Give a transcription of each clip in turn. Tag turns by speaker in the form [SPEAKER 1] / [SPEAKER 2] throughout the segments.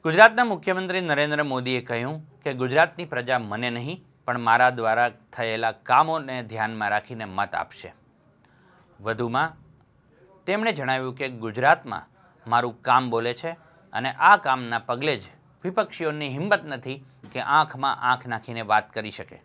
[SPEAKER 1] ગુજરાતના મુખ્યમંત્રી નરેન્દ્ર મોદીએ કહ્યું કે ગુજરાતની પ્રજા મને નહીં પણ મારા દ્વારા થયેલા કામોને ધ્યાનમાં રાખીને મત આપશે। વધુમાં તેમણે જણાવ્યું કે ગુજરાતમાં મારું કામ બોલે છે અને આ કામના પગલે જ વિપક્ષીઓની હિંમત નથી કે આંખમાં આંખ નાખીને વાત કરી શકે।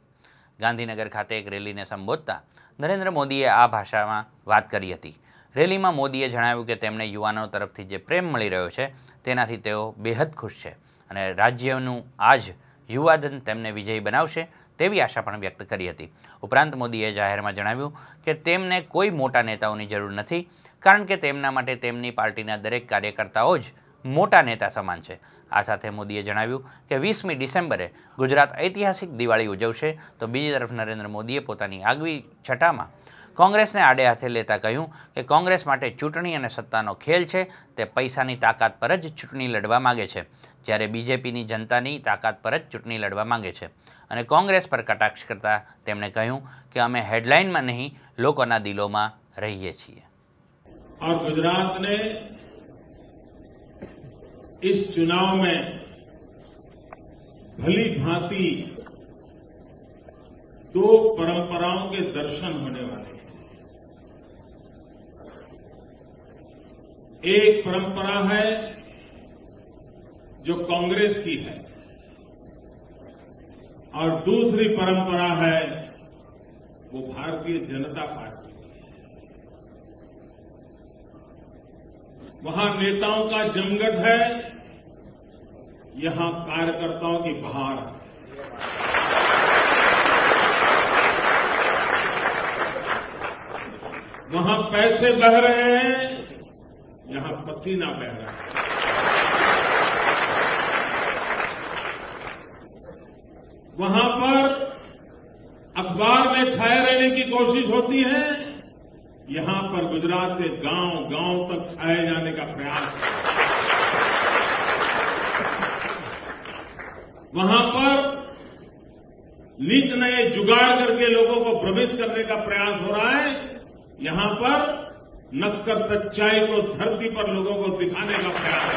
[SPEAKER 1] ગાંધીનગર ખાતે એક રેલીને સંબોધતા નરેન્દ્ર મોદીએ આ ભાષામાં વાત કરી હતી। રેલીમાં મોદીએ જણાવ્યું કે તેમને યુવાનો તરફથી જે પ્રેમ મળી રહ્યો છે તેનાથી તેઓ બેહદ ખુશ છે અને રાજ્યનું આજ યુવાધન તેમને વિજયી બનાવશે તેવી આશા પણ વ્યક્ત કરી હતી। ઉપરાંત મોદીએ જાહેરમાં જણાવ્યું કે તેમને કોઈ મોટા નેતાઓની જરૂર નથી કારણ કે તેમના માટે તેમની પાર્ટીના દરેક કાર્યકર્તાઓ જ મોટા નેતા સમાન છે। આ સાથે મોદીએ જણાવ્યું કે 20મી ડિસેમ્બરે ગુજરાત ઐતિહાસિક દિવાળી ઉજવશે તો બીજી તરફ નરેન્દ્ર મોદીએ પોતાની આગવી છટામાં કોંગ્રેસને આડે હાથે લેતા કહ્યું કે કોંગ્રેસ માટે ચૂંટણી અને સત્તાનો ખેલ છે, તે પૈસાની તાકાત પર જ ચૂંટણી લડવા માગે છે, જ્યારે બીજેપીની જનતાની તાકાત પર જ ચૂંટણી લડવા માંગે છે। અને કોંગ્રેસ પર કટાક્ષ કરતા તેમણે કહ્યું કે અમે હેડલાઇનમાં નહીં લોકોના દિલોમાં રહીએ છીએ।
[SPEAKER 2] और गुजरात ने इस चुनाव में भली भांति दो परंपराओं के दर्शन होने वाले हैं। एक परंपरा है जो कांग्रेस की है और दूसरी परंपरा है वो भारतीय जनता पार्टी की है। वहां नेताओं का जमघट है, यहां कार्यकर्ताओं की बहार है। वहां पैसे बह रहे हैं, यहां पसीना बह रहा है। वहां पर अखबार में छाए रहने की कोशिश होती है, यहां पर गुजरात के गांव-गांव तक छाए जाने का प्रयास है। वहां पर नित नए जुगाड़ करके लोगों को भ्रमित करने का प्रयास हो रहा है, यहां पर नक्कर सच्चाई को धरती पर लोगों को दिखाने का प्रयास है।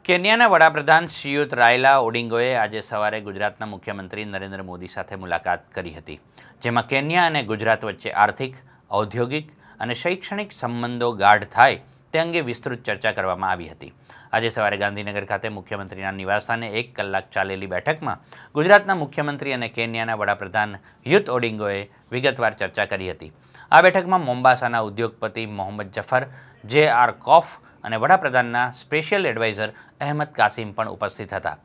[SPEAKER 1] કેન્યાના વડાપ્રધાન શ્રીયુત રાયલા ઓડિંગોએ આજે સવારે ગુજરાતના મુખ્યમંત્રી નરેન્દ્ર મોદી સાથે મુલાકાત કરી હતી, જેમાં કેન્યા અને ગુજરાત વચ્ચે આર્થિક, ઔદ્યોગિક અને શૈક્ષણિક સંબંધો ગાઢ થાય તે અંગે વિસ્તૃત ચર્ચા કરવામાં આવી હતી। આજે સવારે ગાંધીનગર ખાતે મુખ્યમંત્રીના નિવાસસ્થાને 1 કલાક ચાલેલી બેઠકમાં ગુજરાતના મુખ્યમંત્રી અને કેન્યાના વડાપ્રધાન યુત ઓડિંગોએ વિગતવાર ચર્ચા કરી હતી। આ બેઠકમાં મોમ્બાસાના ઉદ્યોગપતિ મોહમ્મદ જફર, JR કોફ અને વડાપ્રધાનના સ્પેશિયલ એડવાઇઝર અહેમદ કાસિમ પણ ઉપસ્થિત હતા।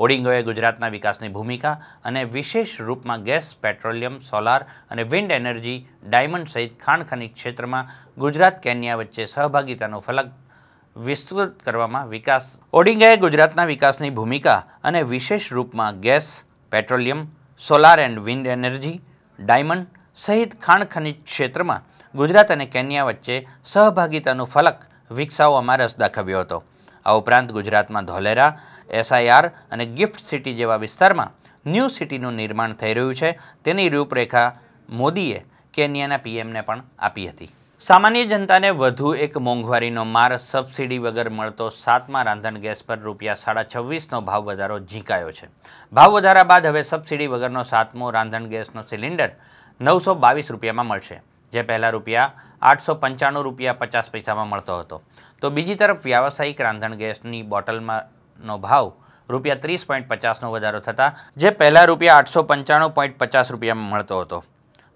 [SPEAKER 1] ઓડિંગોએ ગુજરાતના વિકાસની ભૂમિકા અને વિશેષ રૂપમાં ગેસ, પેટ્રોલિયમ, સોલાર અને વિન્ડ એનર્જી, ડાયમંડ સહિત ખાણ ખનિજ ક્ષેત્રમાં ગુજરાત કેન્યા વચ્ચે સહભાગિતાનો ફલક વિસ્તૃત કરવામાં ઓડિંગાએ ગુજરાતના વિકાસની ભૂમિકા અને વિશેષ રૂપમાં gas, petroleum, solar and wind energy, diamond સહિત ખાણ ખનિજ ક્ષેત્રમાં ગુજરાત અને કેન્યા વચ્ચે સહભાગિતાનું ફલક વિકસાવવામાં રસ દાખવ્યો હતો। આ ઉપરાંત ગુજરાતમાં ધોલેરા, SIR અને ગિફ્ટ સિટી જેવા વિસ્તારમાં ન્યૂ સિટીનું નિર્માણ થઈ રહ્યું છે તેની રૂપરેખા મોદીએ કેન્યાના PMને પણ આપી હતી। સામાન્ય જનતાને વધુ એક મોંઘવારીનો માર સબસિડી વગર મળતો 7મા રાંધણ ગેસ પર ₹26.5નો ભાવ વધારો ઝીંકાયો છે। ભાવ વધારા બાદ હવે સબસિડી વગરનો 7મો રાંધણ ગેસનો સિલિન્ડર ₹922માં મળશે, જે પહેલાં ₹895.50માં મળતો હતો। તો બીજી તરફ વ્યાવસાયિક રાંધણ ગેસની બોટલમાંનો ભાવ ₹30.50નો વધારો થતાં જે પહેલાં ₹895.50માં મળતો હતો,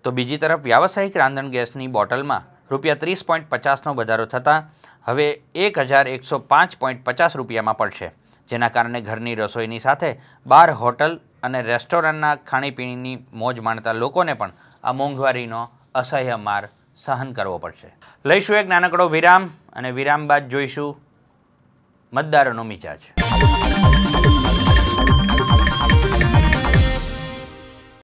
[SPEAKER 1] તો બીજી તરફ વ્યાવસાયિક રાંધણ ગેસની બોટલમાં ₹30.50નો વધારો થતાં હવે ₹1105.50માં પડશે, જેના કારણે ઘરની રસોઈની સાથે બાર, હોટલ અને રેસ્ટોરન્ટના ખાણીપીણીની મોજ માણતા લોકોને પણ આ મોંઘવારીનો અસહ્ય માર સહન કરવો પડશે। લઈશું એક નાનકડો વિરામ અને વિરામ બાદ જોઈશું મતદારોનો મિજાજ।